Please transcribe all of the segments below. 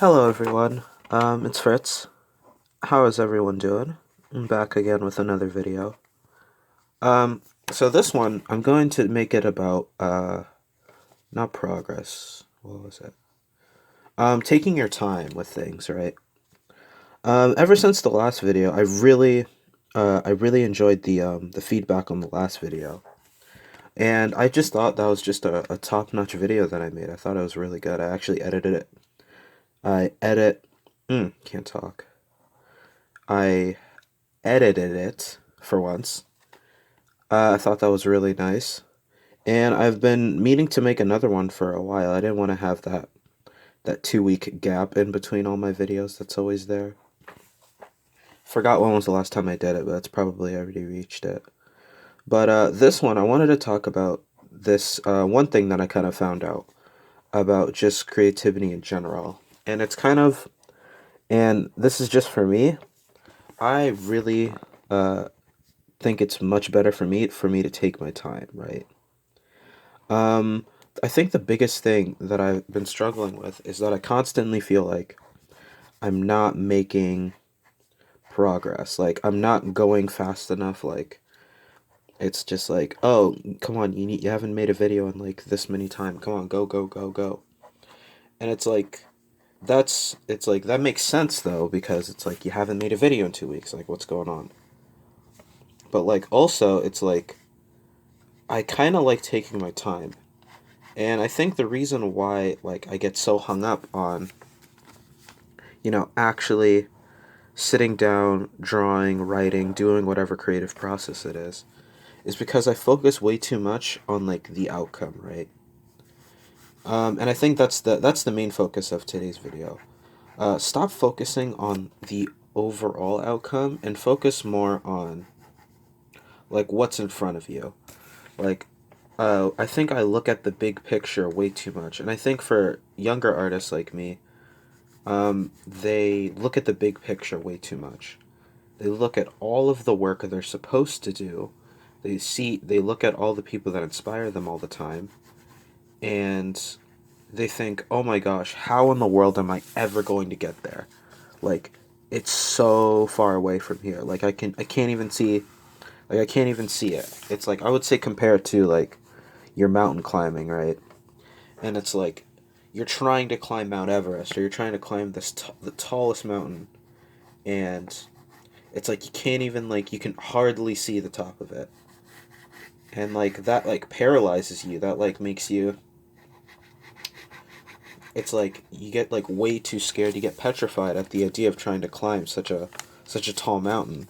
Hello everyone, it's Fritz. How is everyone doing? I'm back again with another video. Um, so this one, I'm going to make it about, not progress, what was it? Taking your time with things, right? Ever since the last video, I really enjoyed the feedback on the last video. And I just thought that was just a top-notch video that I made. I thought it was really good. I actually edited it. I edit, can't talk. I edited it for once. I thought that was really nice. And I've been meaning to make another one for a while. I didn't want to have that 2 week gap in between all my videos that's always there. Forgot when was the last time I did it, but it's probably already reached it. But this one, I wanted to talk about this one thing that I kind of found out about just creativity in general. And it's kind of, and this is just for me, I really think it's much better for me to take my time, right? Um, I think the biggest thing that I've been struggling with is that I constantly feel like I'm not making progress. Like I'm not going fast enough. Like it's just like, oh, come on, you haven't made a video in like this many time. Come on, go, go, go, go. And it's like that makes sense though because it's like you haven't made a video in 2 weeks. Like what's going on? But like also it's like I kind of like taking my time. And I think the reason why like I get so hung up on actually sitting down, drawing, writing, doing whatever creative process it is because I focus way too much on like the outcome, right? And I think that's the main focus of today's video. Stop focusing on the overall outcome and focus more on like what's in front of you. Like, I think I look at the big picture way too much, and I think for younger artists like me, they look at the big picture way too much. They look at all of the work they're supposed to do. They look at all the people that inspire them all the time, and they think, "Oh my gosh, how in the world am I ever going to get there?" Like, it's so far away from here. Like I can't even see it. It's like I would say compare it to like your mountain climbing, right? And it's like you're trying to climb Mount Everest or you're trying to climb the tallest mountain, and it's like you can't even like you can hardly see the top of it. And like that like paralyzes you. That like makes you it's like you get like way too scared. You get petrified at the idea of trying to climb such a tall mountain.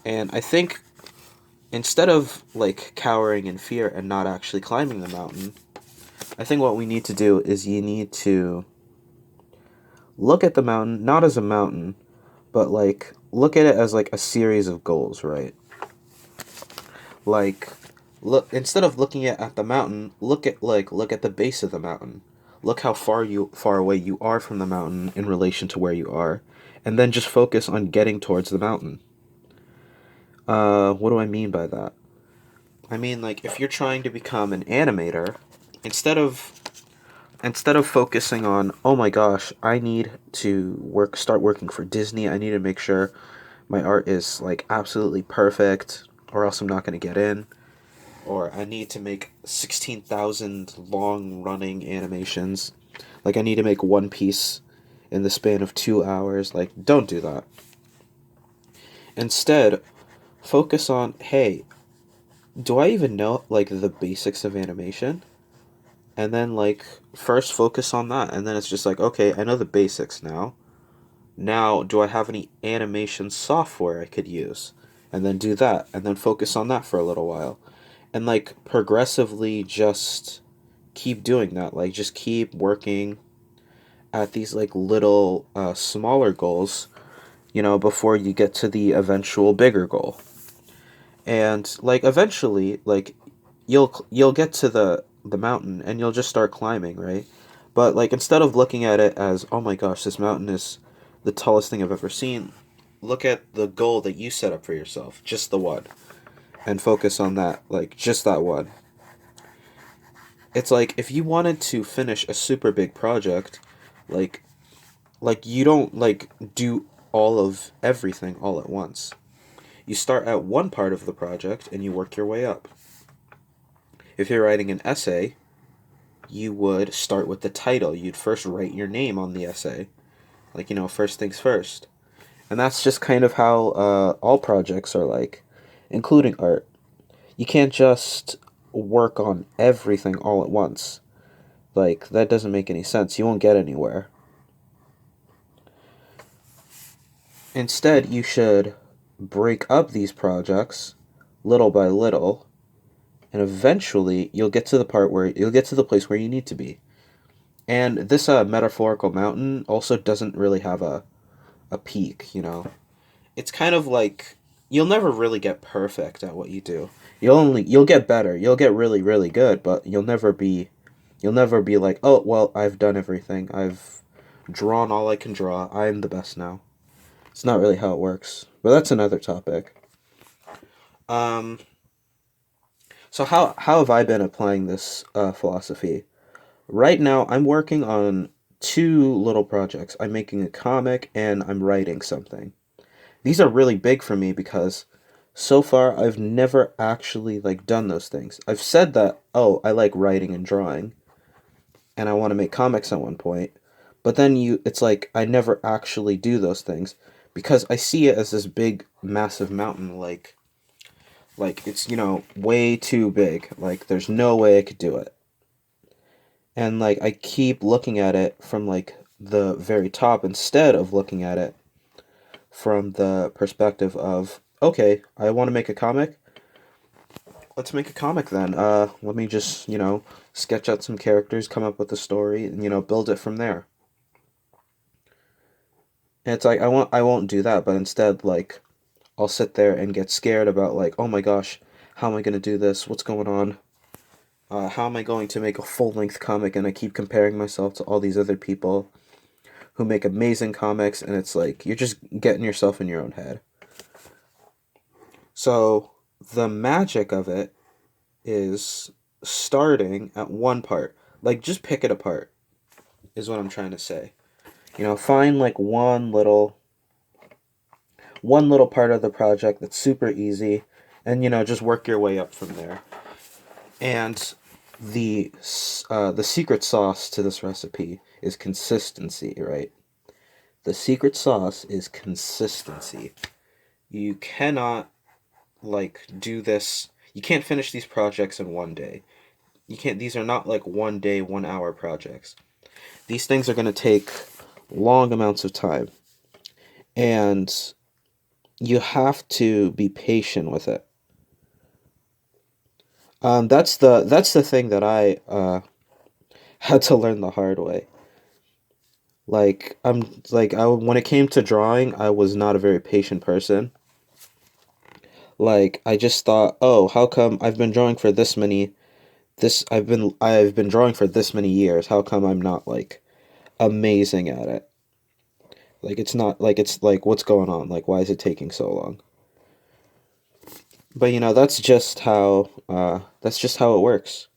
And I think instead of like cowering in fear and not actually climbing the mountain, I think what we need to do is you need to look at the mountain not as a mountain, but like look at it as like a series of goals, right? Like look instead of looking at the mountain, look at the base of the mountain. Look how far away you are from the mountain in relation to where you are, and then just focus on getting towards the mountain. What do I mean by that? I mean like if you're trying to become an animator, instead of instead of focusing on, oh my gosh, I need to start working for Disney. I need to make sure my art is like absolutely perfect or else I'm not going to get in, or I need to make 16,000 long running animations. Like I need to make one piece in the span of 2 hours. Like don't do that. Instead, focus on, hey, do I even know like the basics of animation? And then like first focus on that, and then it's just like, okay, I know the basics now. Now, do I have any animation software I could use? And then do that, and then focus on that for a little while. And like progressively just keep doing that. Like just keep working at these like little smaller goals, before you get to the eventual bigger goal. And like eventually, like you'll get to the mountain and you'll just start climbing, right? But like instead of looking at it as, oh my gosh, this mountain is the tallest thing I've ever seen, look at the goal that you set up for yourself, just the one, and focus on that, like just that one. It's like if you wanted to finish a super big project, like like you don't like do all of everything all at once. You start at one part of the project and you work your way up. If you're writing an essay, you would start with the title. You'd first write your name on the essay. Like, first things first. And that's just kind of how all projects are like, including art. You can't just work on everything all at once. Like, that doesn't make any sense. You won't get anywhere. Instead, you should break up these projects little by little, and eventually you'll get to the place where you need to be. And this metaphorical mountain also doesn't really have a peak. It's kind of like you'll never really get perfect at what you do. You'll get better. You'll get really, really good, but you'll never be like, "Oh, well, I've done everything. I've drawn all I can draw. I'm the best now." It's not really how it works. But that's another topic. Um so how have I been applying this philosophy? Right now, I'm working on two little projects. I'm making a comic and I'm writing something. These are really big for me because so far I've never actually like done those things. I've said that, oh, I like writing and drawing and I want to make comics at one point. But then it's like I never actually do those things because I see it as this big massive mountain like it's, way too big. Like there's no way I could do it. And like I keep looking at it from like the very top instead of looking at it from the perspective of, okay, I want to make a comic. Let's make a comic then. Let me just, sketch out some characters, come up with a story, and build it from there. And it's like I won't do that, but instead like I'll sit there and get scared about like, oh my gosh, how am I going to do this? What's going on? How am I going to make a full-length comic? And I keep comparing myself to all these other people who make amazing comics, and it's like you're just getting yourself in your own head. So the magic of it is starting at one part. Like just pick it apart is what I'm trying to say. Find like one little part of the project that's super easy and just work your way up from there. And the secret sauce to this recipe is consistency, right? The secret sauce is consistency. You cannot like do this. You can't finish these projects in one day. You can't. These are not like 1 day, 1 hour projects. These things are going to take long amounts of time, and you have to be patient with it. That's the thing that I had to learn the hard way. When it came to drawing, I was not a very patient person. Like I just thought, oh, how come I've been drawing for this many years. How come I'm not like amazing at it? Like it's not like it's like what's going on? Like why is it taking so long? But that's just how it works.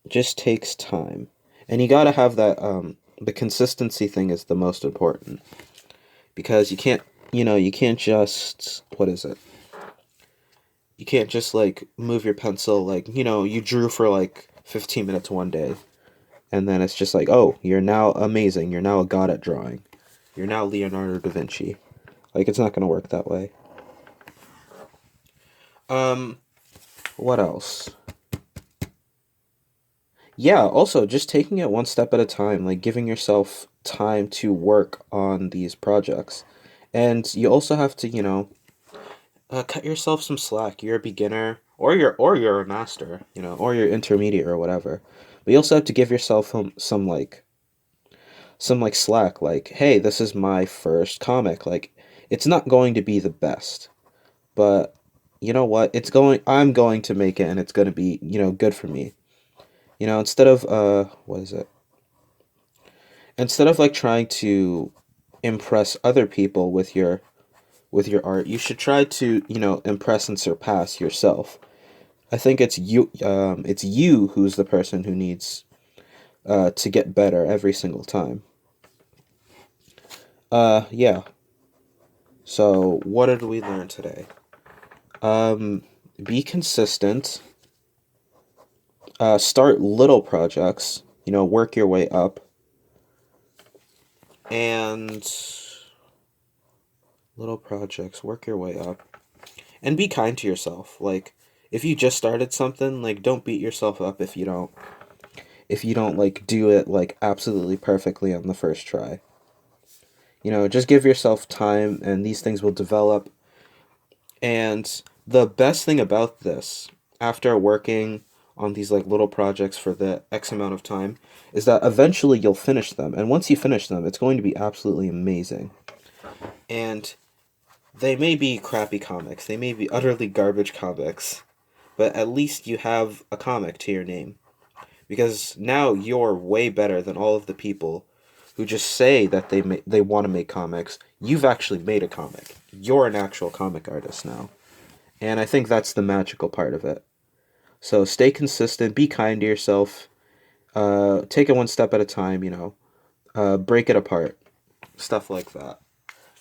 It just takes time. And you got to have that the consistency thing is the most important because you can't just what is it? You can't just like move your pencil like, you drew for like 15 minutes one day and then it's just like, "Oh, you're now amazing. You're now a god at drawing. You're now Leonardo da Vinci." Like it's not going to work that way. Um what else? Yeah, also just taking it one step at a time, like giving yourself time to work on these projects. And you also have to, cut yourself some slack. You're a beginner or you're a master, or you're intermediate or whatever. But you also have to give yourself some slack like, "Hey, this is my first comic." Like it's not going to be the best, but you know what? I'm going to make it and it's going to be, good for me. Instead of what is it? Instead of like trying to impress other people with your art, you should try to, impress and surpass yourself. I think it's you who's the person who needs to get better every single time. Yeah. So, what did we learn today? Be consistent. Start little projects. Work your way up. And little projects, work your way up. And be kind to yourself. Like, if you just started something, like, don't beat yourself up if you don't like do it like absolutely perfectly on the first try. Just give yourself time and these things will develop. And the best thing about this, after working on these like little projects for the X amount of time, is that eventually you'll finish them. And once you finish them, it's going to be absolutely amazing. And they may be crappy comics, they may be utterly garbage comics, but at least you have a comic to your name. Because now you're way better than all of the people who just say that they want to make comics. You've actually made a comic. You're an actual comic artist now. And I think that's the magical part of it. So stay consistent, be kind to yourself, take it one step at a time, break it apart, stuff like that.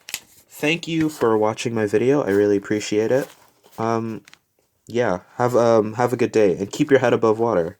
Thank you for watching my video. I really appreciate it. Yeah, have a good day and keep your head above water.